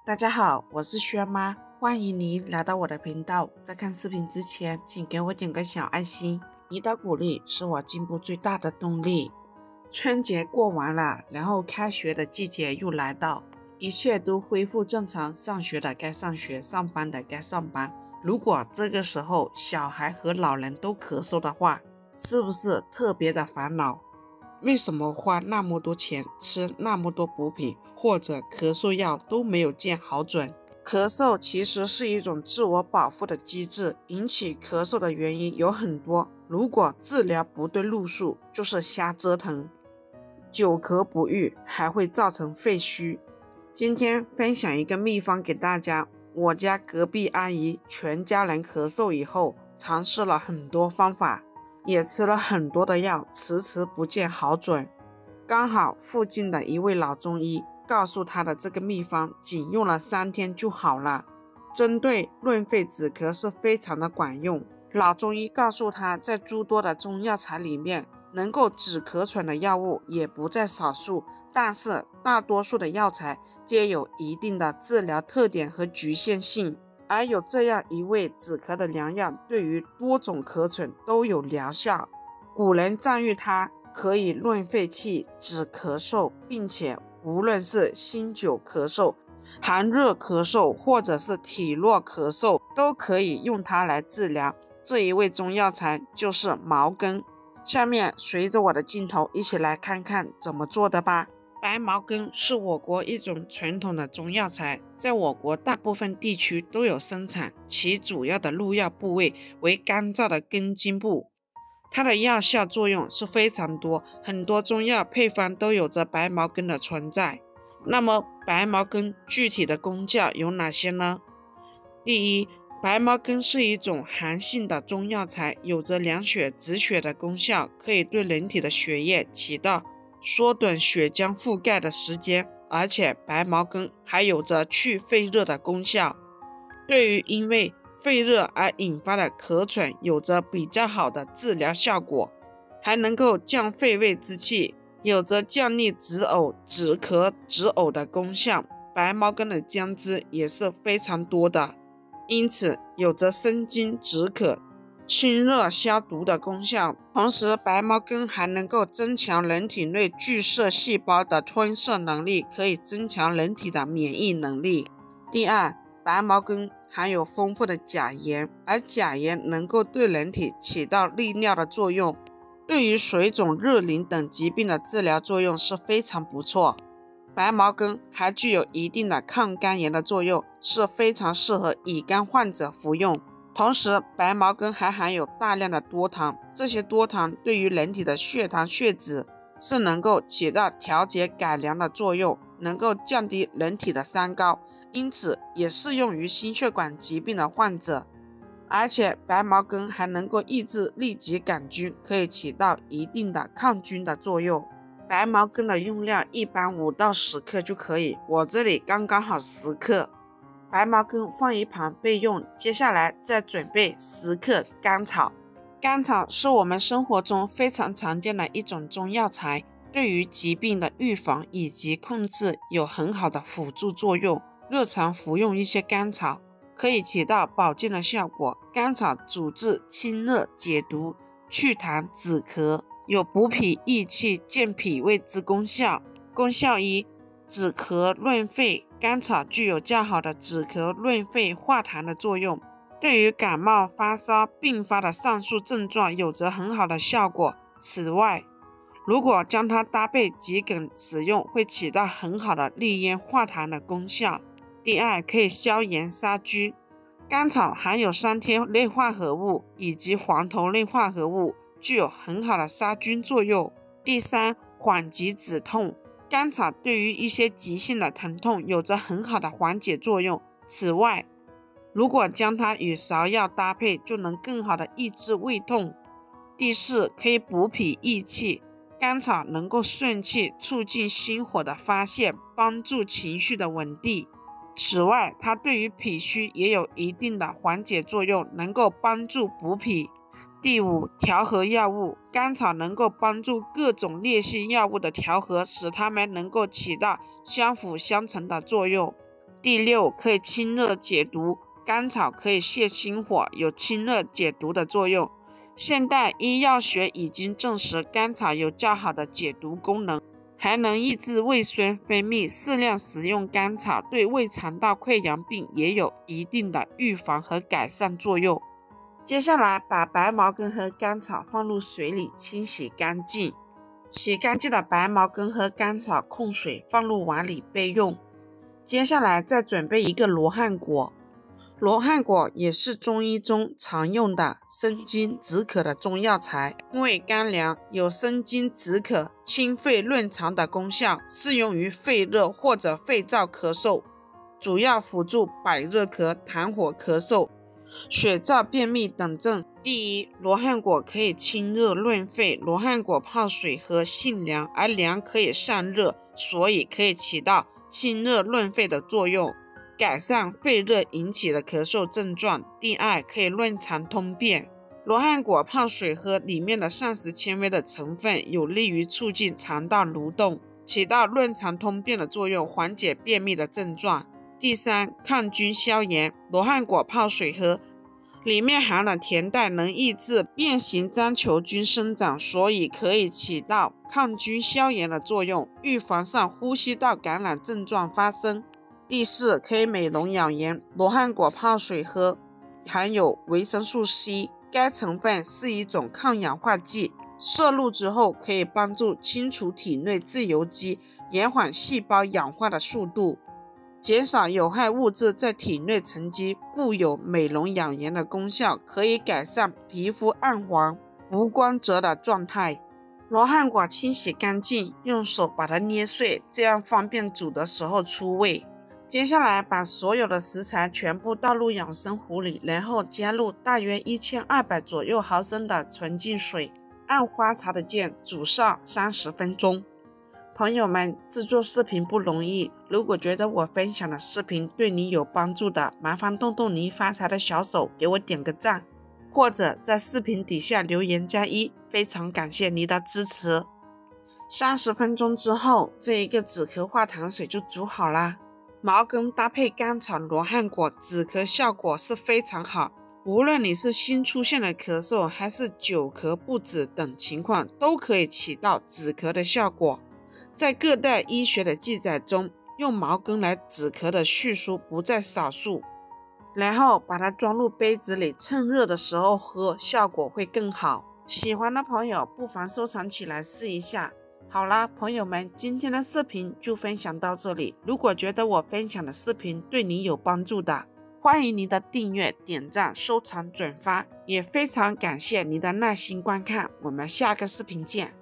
大家好，我是轩妈，欢迎您来到我的频道。在看视频之前，请给我点个小爱心，你的鼓励是我进步最大的动力。春节过完了，然后开学的季节又来到，一切都恢复正常，上学的该上学，上班的该上班。如果这个时候小孩和老人都咳嗽的话，是不是特别的烦恼？为什么花那么多钱吃那么多补品或者咳嗽药都没有见好转？咳嗽其实是一种自我保护的机制，引起咳嗽的原因有很多，如果治疗不对路数，就是瞎折腾，久咳不愈，还会造成肺虚。今天分享一个秘方给大家。我家隔壁阿姨全家人咳嗽以后，尝试了很多方法，也吃了很多的药，迟迟不见好转。刚好附近的一位老中医告诉他的这个秘方，仅用了3天就好了，针对润肺止咳是非常的管用。老中医告诉他，在诸多的中药材里面，能够止咳喘的药物也不在少数，但是大多数的药材皆有一定的治疗特点和局限性。而有这样一味止咳的良药，对于多种咳喘都有疗效。古人赞誉它可以润肺气、止咳嗽，并且无论是心久咳嗽、寒热咳嗽或者是体弱咳嗽，都可以用它来治疗。这一味中药材就是茅根。下面随着我的镜头一起来看看怎么做的吧。白茅根是我国一种传统的中药材，在我国大部分地区都有生产，其主要的入药部位为干燥的根茎部。它的药效作用是非常多，很多中药配方都有着白茅根的存在。那么白茅根具体的功效有哪些呢？第一，白茅根是一种寒性的中药材，有着凉血止血的功效，可以对人体的血液起到缩短血浆覆盖的时间，而且白茅根还有着去肺热的功效，对于因为肺热而引发的咳喘有着比较好的治疗效果，还能够降肺胃之气，有着降利止呕、止咳止呕的功效。白茅根的姜汁也是非常多的，因此有着生津止渴、清热消毒的功效。同时白茅根还能够增强人体内巨噬细胞的吞噬能力，可以增强人体的免疫能力。第二，白茅根含有丰富的钾盐，而钾盐能够对人体起到利尿的作用，对于水肿、热淋等疾病的治疗作用是非常不错。白茅根还具有一定的抗肝炎的作用，是非常适合乙肝患者服用。同时白茅根还含有大量的多糖，这些多糖对于人体的血糖血脂是能够起到调节改良的作用，能够降低人体的三高，因此也适用于心血管疾病的患者。而且白茅根还能够抑制痢疾杆菌，可以起到一定的抗菌的作用。白茅根的用量一般5到10克就可以，我这里刚刚好10克。白茅根放一旁备用，接下来再准备10克甘草。甘草是我们生活中非常常见的一种中药材，对于疾病的预防以及控制有很好的辅助作用。日常服用一些甘草可以起到保健的效果。甘草主治清热解毒、祛痰止咳，有补脾益气、健脾胃之功效。功效一，止咳润肺。甘草具有较好的止咳润肺化痰的作用，对于感冒发烧并发的上述症状有着很好的效果。此外，如果将它搭配桔梗使用，会起到很好的利咽化痰的功效。第二，可以消炎杀菌。甘草含有3萜类化合物以及黄酮类化合物，具有很好的杀菌作用。第三，缓急止痛。甘草对于一些急性的疼痛有着很好的缓解作用。此外，如果将它与芍药搭配，就能更好的抑制胃痛。第四，可以补脾益气。甘草能够顺气，促进心火的发现，帮助情绪的稳定。此外，它对于脾虚也有一定的缓解作用，能够帮助补脾。第五，调和药物。甘草能够帮助各种烈性药物的调和，使它们能够起到相辅相成的作用。第6，可以清热解毒，甘草可以泻心火，有清热解毒的作用。现代医药学已经证实甘草有较好的解毒功能，还能抑制胃酸分泌，适量食用甘草对胃肠道溃疡病也有一定的预防和改善作用。接下来把白茅根和甘草放入水里清洗干净，洗干净的白茅根和甘草控水放入碗里备用。接下来再准备一个罗汉果，罗汉果也是中医中常用的生津止渴的中药材，味甘凉，有生津止渴、清肺润肠的功效，适用于肺热或者肺燥咳嗽，主要辅助百热咳、痰火咳嗽、血燥便秘等症。第一，罗汉果可以清热润肺，罗汉果泡水喝性凉，而凉可以散热，所以可以起到清热润肺的作用，改善肺热引起的咳嗽症状。第二，可以润肠通便，罗汉果泡水喝里面的膳食纤维的成分有利于促进肠道蠕动，起到润肠通便的作用，缓解便秘的症状。第三，抗菌消炎，罗汉果泡水喝里面含的甜带能抑制变形章球菌生长，所以可以起到抗菌消炎的作用，预防上呼吸道感染症状发生。第四，可以美容养颜，罗汉果泡水喝含有维生素 C， 该成分是一种抗氧化剂，摄入之后可以帮助清除体内自由基，延缓细胞氧化的速度，减少有害物质在体内沉积，故有美容养颜的功效，可以改善皮肤暗黄、无光泽的状态。罗汉果清洗干净，用手把它捏碎，这样方便煮的时候出味。接下来把所有的食材全部倒入养生壶里，然后加入大约1200左右毫升的纯净水，按花茶的键煮上30分钟。朋友们，制作视频不容易，如果觉得我分享的视频对你有帮助的，麻烦动动你发财的小手给我点个赞，或者在视频底下留言加1，非常感谢你的支持。30分钟之后，这一个止咳化痰水就煮好啦。茅根搭配甘草、罗汉果，止咳效果是非常好，无论你是新出现的咳嗽还是久咳不止等情况，都可以起到止咳的效果。在各代医学的记载中，用茅根来止咳的叙述不在少数。然后把它装入杯子里，趁热的时候喝，效果会更好。喜欢的朋友不妨收藏起来试一下。好啦，朋友们，今天的视频就分享到这里。如果觉得我分享的视频对你有帮助的，欢迎你的订阅、点赞、收藏、转发，也非常感谢你的耐心观看。我们下个视频见。